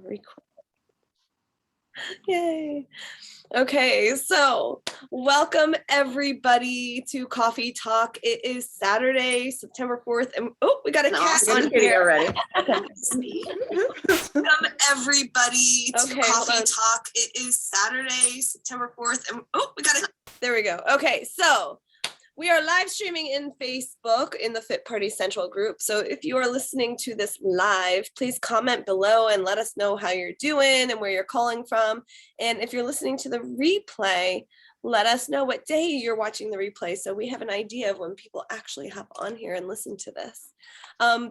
Record. Yay. Okay, so welcome everybody to Coffee Talk. It is Saturday, September 4th, and we got a cat on here already. Welcome everybody to Coffee Talk. It is Saturday, September 4th, and there we go. Okay, so we are live streaming in Facebook in the Fit Party Central group. So if you are listening to this live, please comment below and let us know how you're doing and where you're calling from. And if you're listening to the replay, let us know what day you're watching the replay so we have an idea of when people actually hop on here and listen to this.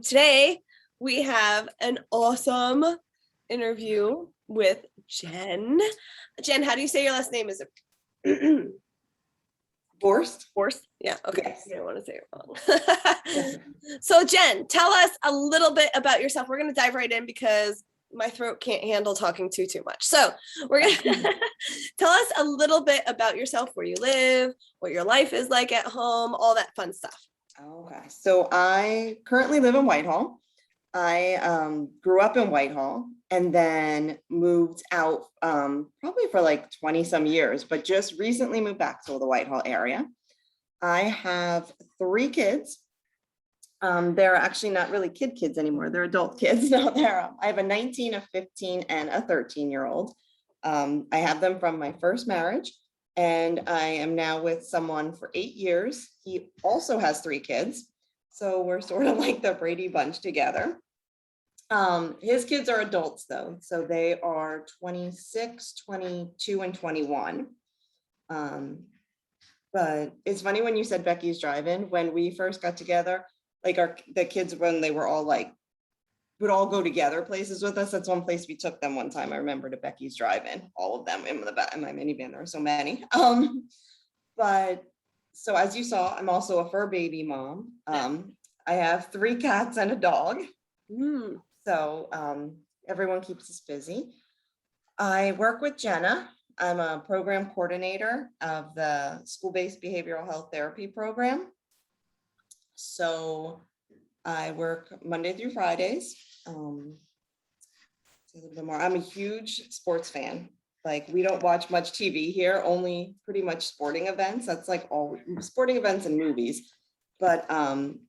Today, we have an awesome interview with Jen. Jen, how do you say your last name? Is it Borst? Borst? Yeah, okay. Yes. I don't want to say it wrong. So Jen, tell us a little bit about yourself. We're going to dive right in because my throat can't handle talking too much. So we're going to tell us a little bit about yourself, where you live, what your life is like at home, all that fun stuff. Okay, so I currently live in Whitehall. I grew up in Whitehall and then moved out probably for like 20 some years, but just recently moved back to the Whitehall area. I have 3 kids. They're actually not really kids anymore. They're adult kids now. I have a 19, a 15, and a 13-year-old. I have them from my first marriage, and I am now with someone for 8 years. He also has 3 kids. So we're sort of like the Brady Bunch together. His kids are adults though. So they are 26, 22, and 21. But it's funny when you said Becky's Drive-In, when we first got together, like the kids, when they were all like, would all go together places with us. That's one place we took them one time. I remember, to Becky's Drive-In, all of them in my minivan. There were so many. But so as you saw, I'm also a fur baby mom. I have 3 cats and a dog. So everyone keeps us busy. I work with Jenna. I'm a program coordinator of the school-based behavioral health therapy program. So I work Monday through Fridays. A little bit more. I'm a huge sports fan. Like, we don't watch much TV here, only pretty much sporting events. That's like all sporting events and movies. But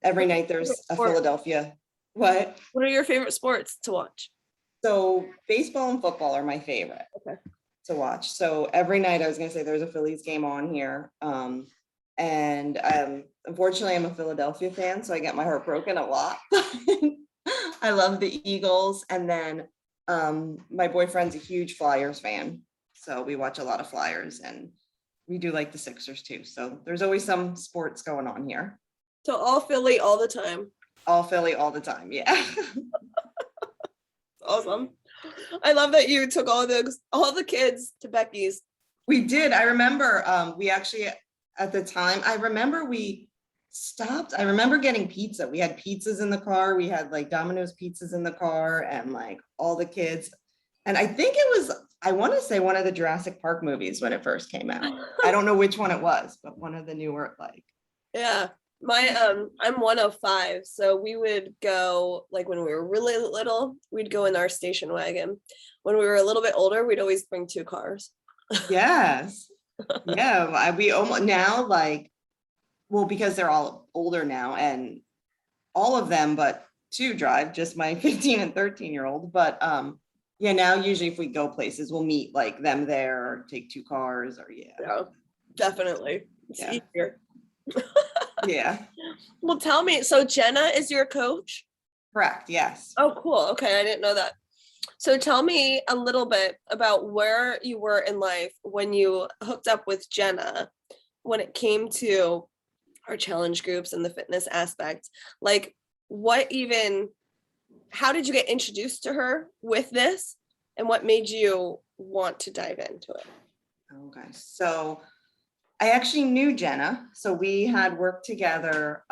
every night there's a Philadelphia. What are your favorite sports to watch? So baseball and football are my favorite to watch. So every night, I was going to say, there's a Phillies game on here. And unfortunately, I'm a Philadelphia fan, so I get my heart broken a lot. I love the Eagles. And then my boyfriend's a huge Flyers fan. So we watch a lot of Flyers, and we do like the Sixers too. So there's always some sports going on here. So all Philly all the time. All Philly all the time, yeah. Awesome. I love that you took all the kids to Becky's. We did. I remember we actually, at the time, I remember we stopped. I remember getting pizza. We had pizzas in the car. We had like Domino's pizzas in the car, and like all the kids. And I think it was, I want to say, one of the Jurassic Park movies when it first came out. I don't know which one it was, but one of the newer, like. Yeah. I'm one of 5, so we would go, like, when we were really little, we'd go in our station wagon. When we were a little bit older, we'd always bring 2 cars. Yes. Yeah, we almost now, like, well, because they're all older now, and all of them but 2 drive, just my 15 and 13-year-old. But yeah, now usually if we go places, we'll meet like them there, or take 2 cars, or yeah, definitely. It's easier. Yeah. Well, tell me, so Jenna is your coach? Correct, yes. Oh, cool. Okay, I didn't know that. So tell me a little bit about where you were in life when you hooked up with Jenna, when it came to our challenge groups and the fitness aspect. Like, how did you get introduced to her with this, and what made you want to dive into it? Okay, so I actually knew Jenna. So we had worked together.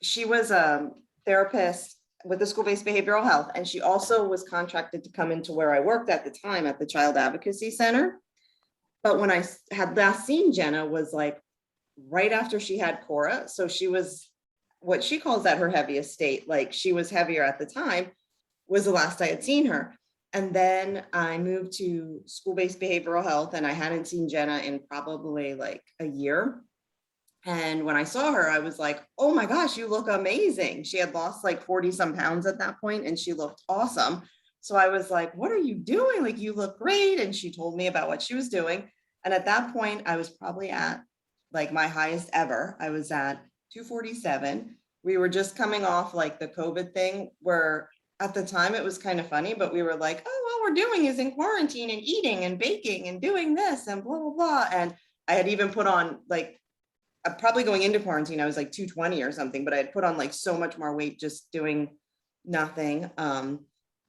She was a therapist with the school-based behavioral health, and she also was contracted to come into where I worked at the time at the Child Advocacy Center. But when I had last seen Jenna was like right after she had Cora. So she was what she calls at her heaviest state. Like, she was heavier at the time, was the last I had seen her. And then I moved to school-based behavioral health, and I hadn't seen Jenna in probably like a year. And when I saw her, I was like, oh my gosh, you look amazing. She had lost like 40 some pounds at that point, and she looked awesome. So I was like, what are you doing? Like, you look great. And she told me about what she was doing. And at that point, I was probably at like my highest ever. I was at 247. We were just coming off like the COVID thing, where at the time it was kind of funny, but we were like, oh, all we're doing is in quarantine and eating and baking and doing this and blah, blah, blah. And I had even put on like, probably going into quarantine, I was like 220 or something, but I had put on like so much more weight just doing nothing.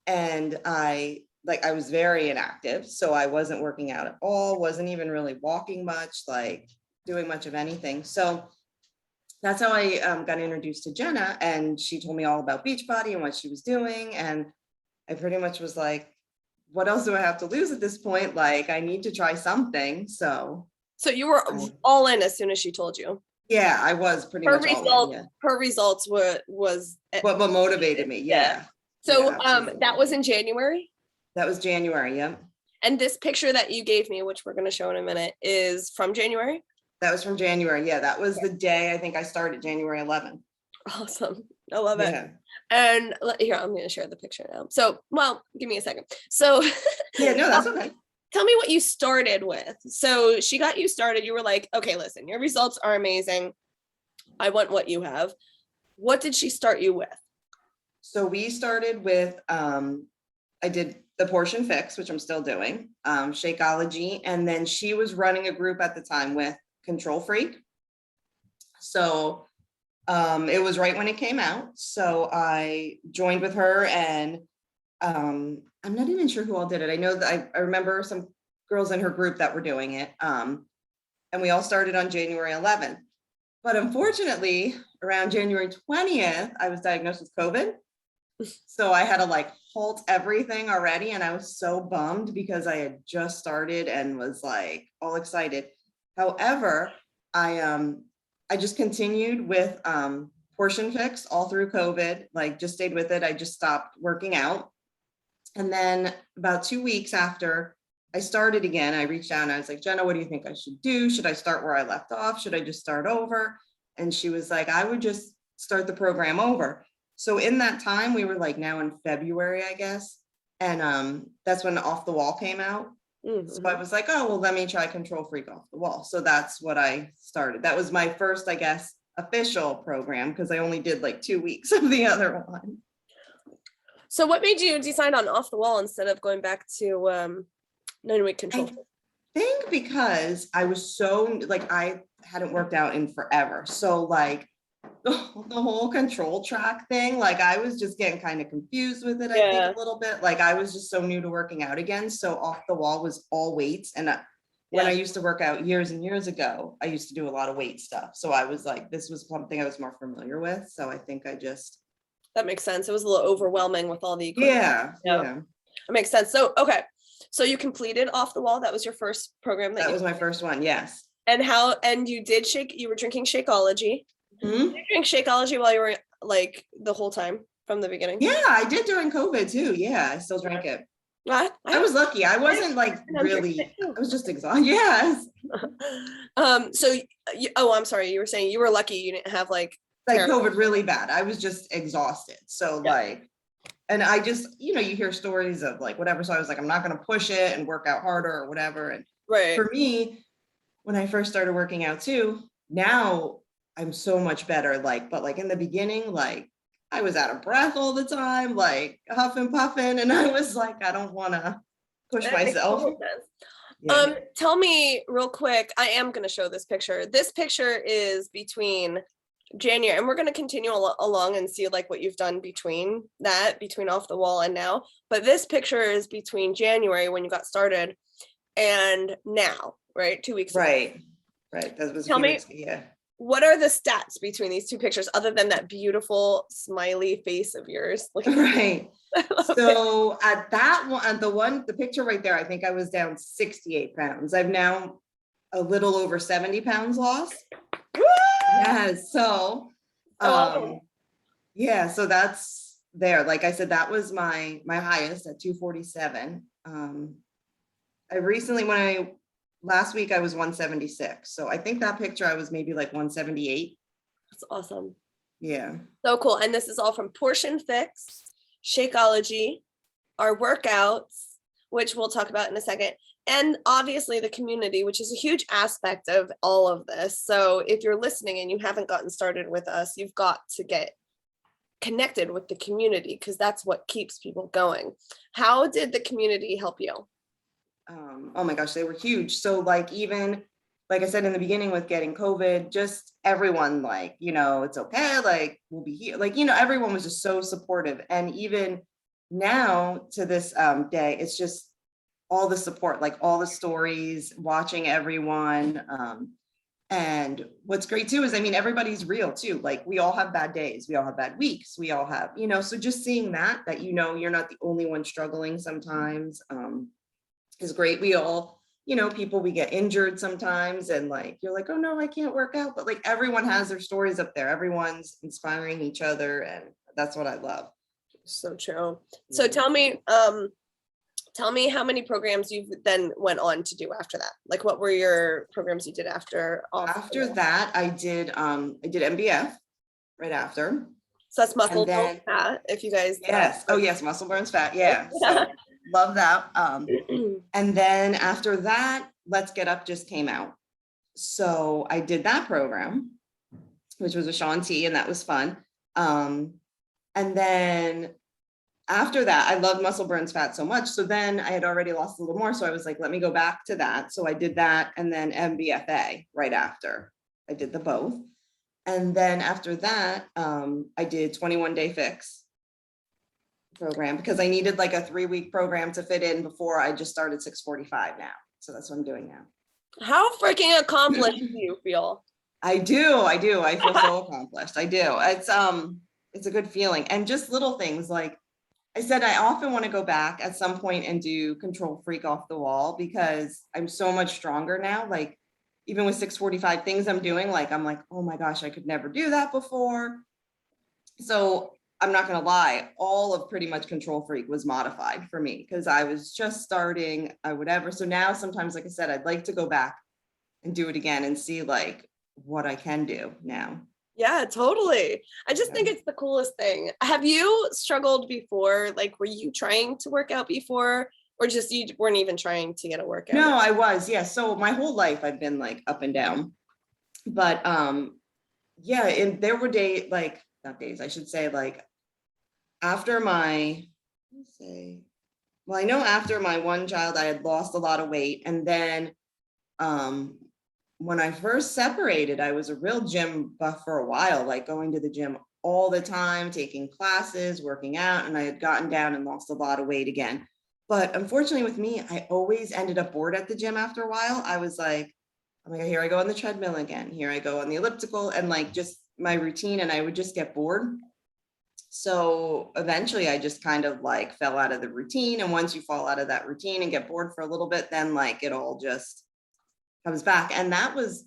And I was very inactive. So I wasn't working out at all, wasn't even really walking much, like doing much of anything. So that's how I got introduced to Jenna, and she told me all about Beachbody and what she was doing. And I pretty much was like, what else do I have to lose at this point? Like, I need to try something. So you were all in as soon as she told you. Yeah, I was pretty much all in, yeah. Her results was what motivated me. Yeah. So yeah, that was in January? That was January, yeah. And this picture that you gave me, which we're going to show in a minute, is from January? That was from January. Yeah, that was the day I think I started, January 11th. Awesome. I love it. And here, I'm going to share the picture now. So, well, give me a second. So yeah, no, that's okay. Tell me what you started with. So she got you started. You were like, okay, listen, your results are amazing. I want what you have. What did she start you with? So we started with, I did the portion fix, which I'm still doing, Shakeology. And then she was running a group at the time with Control Freak. So it was right when it came out. So I joined with her, and I'm not even sure who all did it. I know that I remember some girls in her group that were doing it. And we all started on January 11th. But unfortunately, around January 20th, I was diagnosed with COVID. So I had to like halt everything already. And I was so bummed because I had just started and was like all excited. However, I just continued with portion fix all through COVID, like just stayed with it. I just stopped working out. And then about 2 weeks after I started again, I reached out and I was like, Jenna, what do you think I should do? Should I start where I left off? Should I just start over? And she was like, I would just start the program over. So in that time, we were like now in February, I guess. And that's when Off the Wall came out. Mm-hmm. So I was like, oh, well, let me try Control Freak Off the Wall. So that's what I started. That was my first, I guess, official program, because I only did like 2 weeks of the other one. So what made you decide on Off the Wall instead of going back to 9-week Control? I think because I was so like, I hadn't worked out in forever. So like the whole control track thing, like I was just getting kind of confused with it. I think a little bit, like I was just so new to working out again. So Off the Wall was all weights. And when I used to work out years and years ago, I used to do a lot of weight stuff. So I was like, this was something I was more familiar with. So I think that makes sense. It was a little overwhelming with all the equipment. Yeah. That makes sense. So, okay. So you completed Off the Wall. That was your first program. That was my first one. Yes. And you were drinking Shakeology. Mm-hmm. Did you drink Shakeology while you were like the whole time from the beginning? Yeah, I did during COVID too. Yeah, I still drank it. I was lucky. I wasn't like really, I was just exhausted. Yes. I'm sorry. You were saying you were lucky you didn't have like COVID really bad. I was just exhausted. So and I just, you hear stories of like whatever. So I was like, I'm not going to push it and work out harder or whatever. And for me, when I first started working out too, now I'm so much better. But in the beginning, like I was out of breath all the time, like huffing, puffing. And I was like, I don't want to push myself. Tell me real quick. I am going to show this picture. This picture is between January, and we're going to continue along and see like what you've done between Off the Wall and now. But this picture is between January when you got started and now, right? 2 weeks ago. Right. That was what are the stats between these two pictures other than that beautiful smiley face of yours? Right. So at that one, the picture right there, I think I was down 68 pounds. I've now a little over 70 pounds lost. Woo! Yes. So, so there. Like I said, that was my highest at 247. I recently, last week I was 176. So I think that picture I was maybe like 178. That's awesome. Yeah. So cool. And this is all from Portion Fix, Shakeology, our workouts, which we'll talk about in a second, and obviously the community, which is a huge aspect of all of this. So if you're listening and you haven't gotten started with us, you've got to get connected with the community, because that's what keeps people going. How did the community help you? Oh my gosh, they were huge. So like, even like I said in the beginning with getting COVID, just everyone like, it's okay, like we'll be here. Like, everyone was just so supportive. And even now to this day, it's just all the support, like all the stories, watching everyone. And what's great too is, everybody's real too. Like we all have bad days, we all have bad weeks, we all have, so just seeing that you're not the only one struggling sometimes is great. We all, people, we get injured sometimes and like, you're like, oh no, I can't work out. But like everyone has their stories up there. Everyone's inspiring each other. And that's what I love. So true. So tell me how many programs you then went on to do after that. Like what were your programs you did after? After that, I did MBF right after. So that's muscle burns fat, if you guys. Yes. Oh yes, muscle burns fat. Yeah. So love that. And then after that, Let's Get Up just came out. So I did that program, which was with Shaun T, and that was fun. And then after that, I loved muscle burns fat so much. So then I had already lost a little more. So I was like, let me go back to that. So I did that. And then MBFA right after. I did the both. And then after that, I did 21 Day Fix program because I needed like a 3-week program to fit in before I just started 645 now. So that's what I'm doing now. How freaking accomplished do you feel? I do. I feel so accomplished. I do. It's a good feeling. And just little things like I said, I often want to go back at some point and do Control Freak Off the Wall because I'm so much stronger now. Like even with 645 things I'm doing, like, I'm like, oh my gosh, I could never do that before. So I'm not going to lie. All of pretty much Control Freak was modified for me because I was just starting, whatever. So now sometimes, like I said, I'd like to go back and do it again and see like what I can do now. Yeah, totally. I just think it's the coolest thing. Have you struggled before? Like, were you trying to work out before or just you weren't even trying to get a workout? No, I was. Yeah. So my whole life I've been like up and down, but yeah. And there were days, like not days, I should say, like after my, I know after my one child, I had lost a lot of weight. And then when I first separated, I was a real gym buff for a while, like going to the gym all the time, taking classes, working out, and I had gotten down and lost a lot of weight again. But unfortunately with me, I always ended up bored at the gym after a while. I was like, oh my God, here I go on the treadmill again. Here I go on the elliptical and like just my routine, and I would just get bored. So eventually I just kind of like fell out of the routine. And once you fall out of that routine and get bored for a little bit, then like it all just comes back. And that was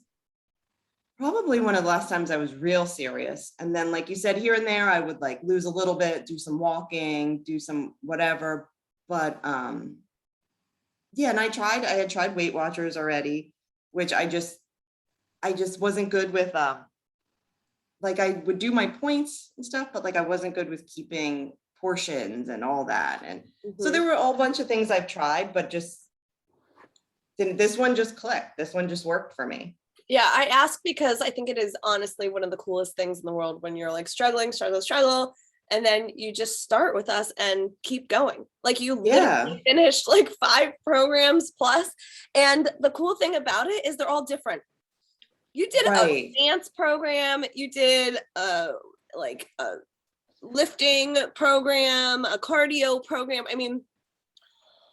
probably one of the last times I was real serious. And then, like you said, here and there, I would like lose a little bit, do some walking, do some whatever. But yeah, and I had tried Weight Watchers already, which I just wasn't good with. Like I would do my points and stuff, but like I wasn't good with keeping portions and all that. And so there were a whole bunch of things I've tried, but just this one just clicked. This one just worked for me. Yeah, I ask because I think it is honestly one of the coolest things in the world when you're like struggling, and then you just start with us and keep going. Like you literally finished like 5 programs plus. And the cool thing about it is they're all different. You did a dance program, you did a lifting program, a cardio program. I mean,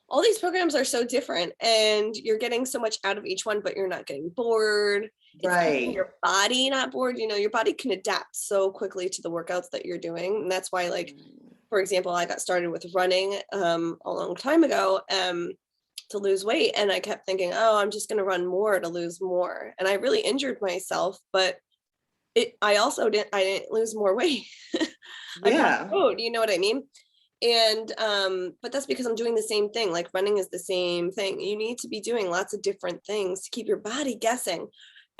all these programs are so different and you're getting so much out of each one, but you're not getting bored. It's your body not bored. You know, your body can adapt so quickly to the workouts that you're doing. And that's why, like, for example, I got started with running a long time ago to lose weight. And I kept thinking, oh, I'm just going to run more to lose more. And I really injured myself, but I didn't lose more weight. I passed Yeah. the road, you know what I mean? And but that's because I'm doing the same thing. Like running is the same thing. You need to be doing lots of different things to keep your body guessing.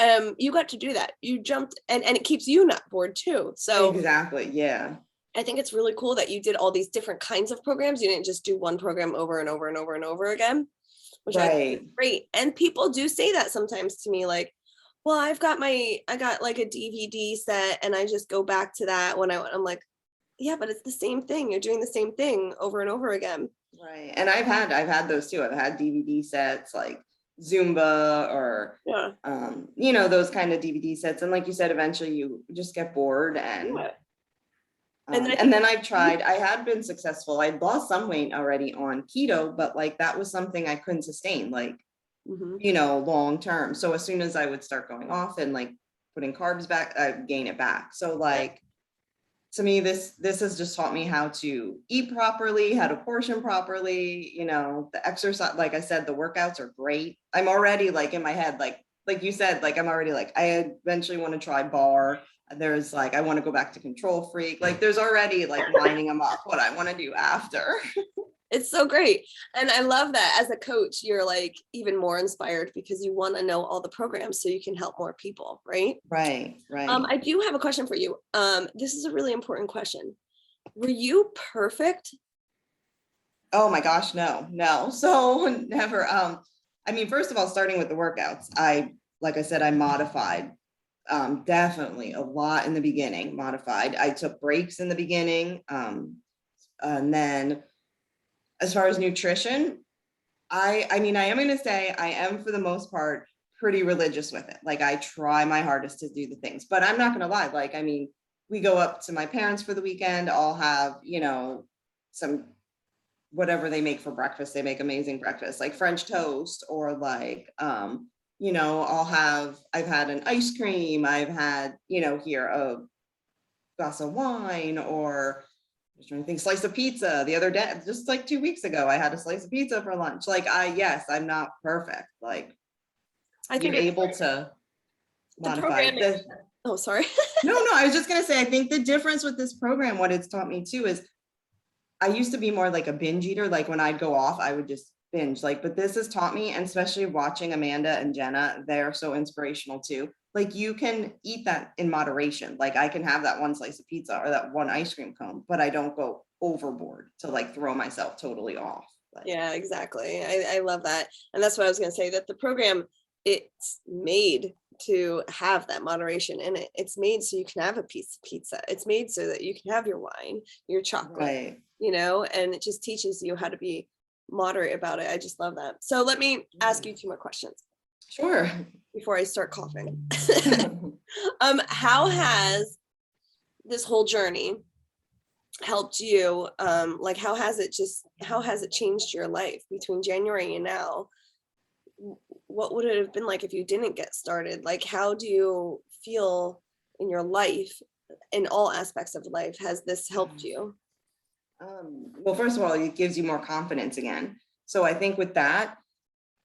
You got to do that. You jumped, and it keeps you not bored too. So Exactly. Yeah. I think it's really cool that you did all these different kinds of programs. You didn't just do one program over and over and over and over again, which I think is great. And people do say that sometimes to me, like, well, I got like a DVD set and I just go back to that when I'm like, yeah, but it's the same thing. You're doing the same thing over and over again. Right. And I've had those too. I've had DVD sets like Zumba or Yeah. those kind of DVD sets. And like you said, eventually you just get bored and Yeah. and then I had been successful. I'd lost some weight already on keto, but like that was something I couldn't sustain, like, long term. So as soon as I would start going off and like putting carbs back, I'd gain it back. So like, to me, this has just taught me how to eat properly, how to portion properly, the exercise, like I said, the workouts are great. I'm already like in my head, like you said, like I'm already like, I eventually want to try bar. There's like, I want to go back to Control Freak. Like there's already like lining them up what I want to do after. It's so great. And I love that as a coach, you're like even more inspired because you want to know all the programs so you can help more people, right? Right. I do have a question for you. This is a really important question. Were you perfect? Oh my gosh, no. So never. I mean, first of all, starting with the workouts, like I said, I modified definitely a lot in the beginning, modified. I took breaks in the beginning. And then as far as nutrition, I mean, I am going to say I am for the most part pretty religious with it. Like I try my hardest to do the things, but I'm not going to lie. Like, I mean, we go up to my parents for the weekend. I'll have, some whatever they make for breakfast. They make amazing breakfast, like French toast or like, I've had an ice cream. I've had, here a glass of wine or I was trying to think, slice of pizza the other day, just like 2 weeks ago, I had a slice of pizza for lunch. Like yes, I'm not perfect. Like I think you're able to modify this. Oh, sorry. No, I was just going to say, I think the difference with this program, what it's taught me too, is I used to be more like a binge eater. Like when I'd go off, I would just binge but this has taught me, and especially watching Amanda and Jenna, they're so inspirational too. Like you can eat that in moderation. Like I can have that one slice of pizza or that one ice cream cone, but I don't go overboard to like throw myself totally off. Yeah, exactly. I love that. And that's what I was going to say, that the program, it's made to have that moderation in it. It's made so you can have a piece of pizza. It's made so that you can have your wine, your chocolate, right. And it just teaches you how to be moderate about it. I just love that. So let me ask you 2 more questions. Sure. Before I start coughing. How has this whole journey helped you? Like how has it changed your life between January and now? What would it have been like if you didn't get started? Like how do you feel in your life, in all aspects of life? Has this helped you? Well, first of all, it gives you more confidence again. So I think with that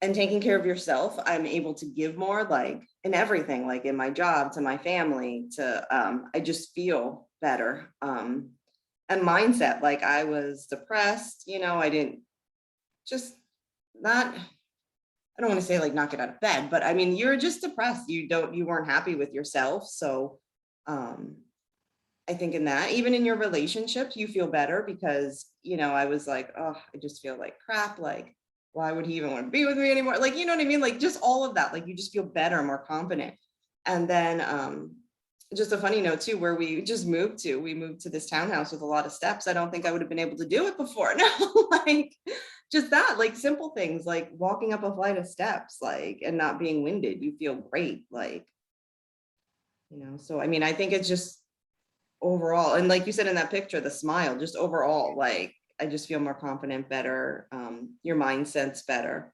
and taking care of yourself, I'm able to give more, like in everything, like in my job, to my family, to I just feel better. And mindset, like I was depressed, I didn't just not, I don't want to say like not get out of bed, but I mean, you're just depressed. You weren't happy with yourself. So I think in that, even in your relationships, you feel better because, I was like, oh, I just feel like crap. Like, why would he even want to be with me anymore? Like, you know what I mean? Like just all of that, like you just feel better, more confident. And then just a funny note too, where we moved to this townhouse with a lot of steps. I don't think I would have been able to do it before. No, like just that, like simple things, like walking up a flight of steps, like, and not being winded, you feel great. Like, so, I mean, I think it's just, overall, and like you said in that picture, the smile, just overall, like I just feel more confident, better. Your mindset's better.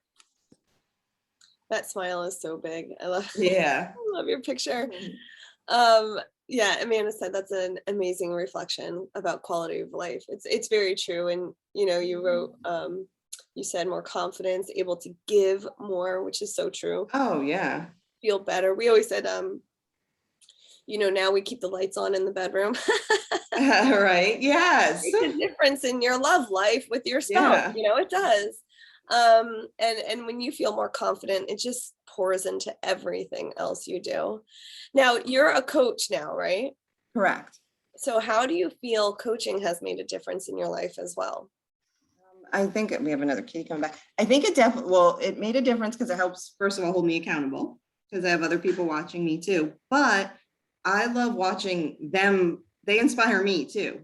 That smile is so big. I love your picture. Yeah, Amanda said that's an amazing reflection about quality of life. It's very true. And you wrote you said more confidence, able to give more, which is so true. Oh yeah. Feel better. We always said now we keep the lights on in the bedroom. Right. Yes. Makes a difference in your love life with your spouse. Yeah. It does. And when you feel more confident, it just pours into everything else you do. Now you're a coach now, right? Correct. So how do you feel coaching has made a difference in your life as well? I think we have another kitty coming back. I think it definitely, well, it made a difference because it helps, first of all, hold me accountable because I have other people watching me too. But I love watching them. They inspire me too,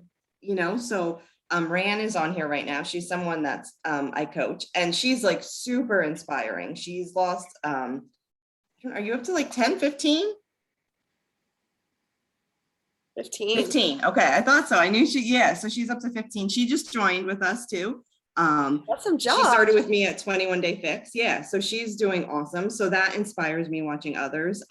so Ran is on here right now. She's someone that's I coach, and she's like super inspiring. She's lost, are you up to like 10, 15? 15. 15. Okay, I thought so. I knew so she's up to 15. She just joined with us too. Awesome job. She started with me at 21 Day Fix. Yeah, so she's doing awesome. So that inspires me watching others.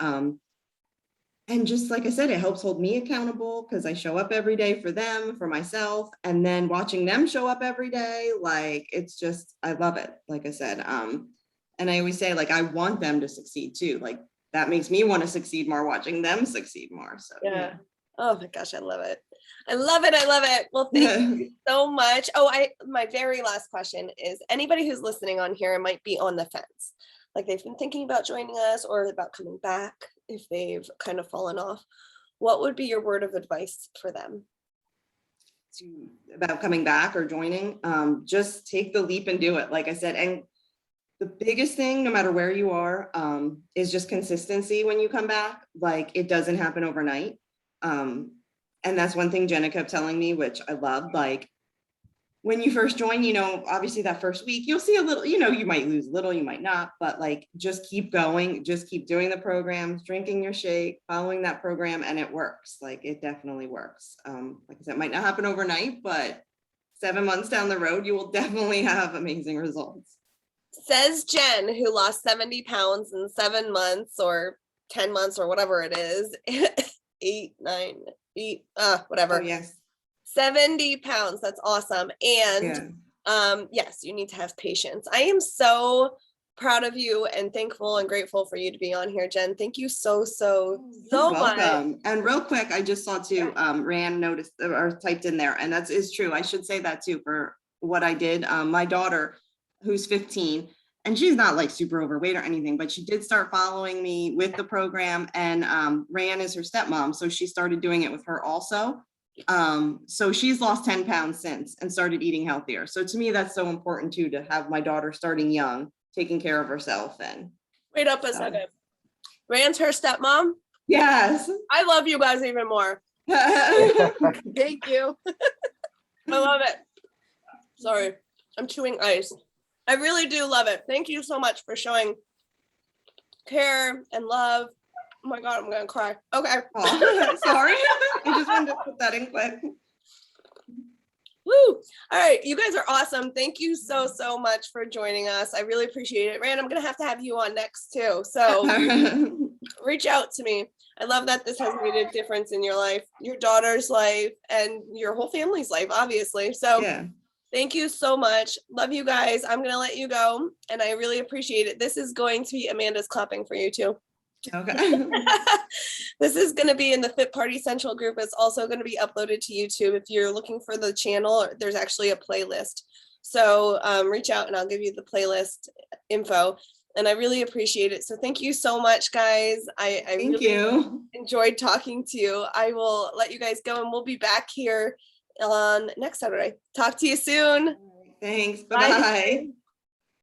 And just like I said, it helps hold me accountable because I show up every day for them, for myself, and then watching them show up every day, like it's just, I love it. Like I said, and I always say, like, I want them to succeed too. Like that makes me want to succeed more, watching them succeed more. So yeah. Oh my gosh, I love it. I love it. I love it. Well, thank you so much. Oh, my very last question is, anybody who's listening on here might be on the fence. Like they've been thinking about joining us or about coming back if they've kind of fallen off. What would be your word of advice for them? About coming back or joining, just take the leap and do it. Like I said, and the biggest thing, no matter where you are, is just consistency when you come back. Like it doesn't happen overnight. And that's one thing Jenna kept telling me, which I love. Like when you first join, obviously that first week, you'll see a little, you might lose a little, you might not, but like, just keep going, just keep doing the programs, drinking your shake, following that program, and it works. Like it definitely works. Like I said, it might not happen overnight, but 7 months down the road, you will definitely have amazing results. Says Jen, who lost 70 pounds in 7 months or 10 months or whatever it is. 8, 9, 8, whatever. Oh, yes. 70 pounds. That's awesome. And yes, you need to have patience. I am so proud of you and thankful and grateful for you to be on here, Jen. Thank you so much. And real quick, I just saw too, Rand noticed or typed in there, and that is true. I should say that too for what I did. My daughter, who's 15, and she's not like super overweight or anything, but she did start following me with the program, and Rand is her stepmom. So she started doing it with her also. So she's lost 10 pounds since and started eating healthier. So to me, that's so important too, to have my daughter starting young, taking care of herself. And wait up a second. Rand's her stepmom? Yes. I love you guys even more. Thank you. I love it. Sorry, I'm chewing ice. I really do love it. Thank you so much for showing care and love. Oh my God, I'm gonna cry. Okay. Oh, sorry. I just wanted to put that in quick. Woo! All right, you guys are awesome. Thank you so much for joining us. I really appreciate it. Rand, I'm gonna have to have you on next too. So reach out to me. I love that this has made a difference in your life, your daughter's life, and your whole family's life, obviously. So yeah. Thank you so much. Love you guys. I'm gonna let you go, and I really appreciate it. This is going to be Amanda's clapping for you too. Okay. This is going to be in the Fit Party Central group. It's also going to be uploaded to YouTube. If you're looking for the channel, there's actually a playlist. So reach out and I'll give you the playlist info. And I really appreciate it. So thank you so much, guys. I really enjoyed talking to you. I will let you guys go, and we'll be back here on next Saturday. Talk to you soon. Thanks. Bye-bye.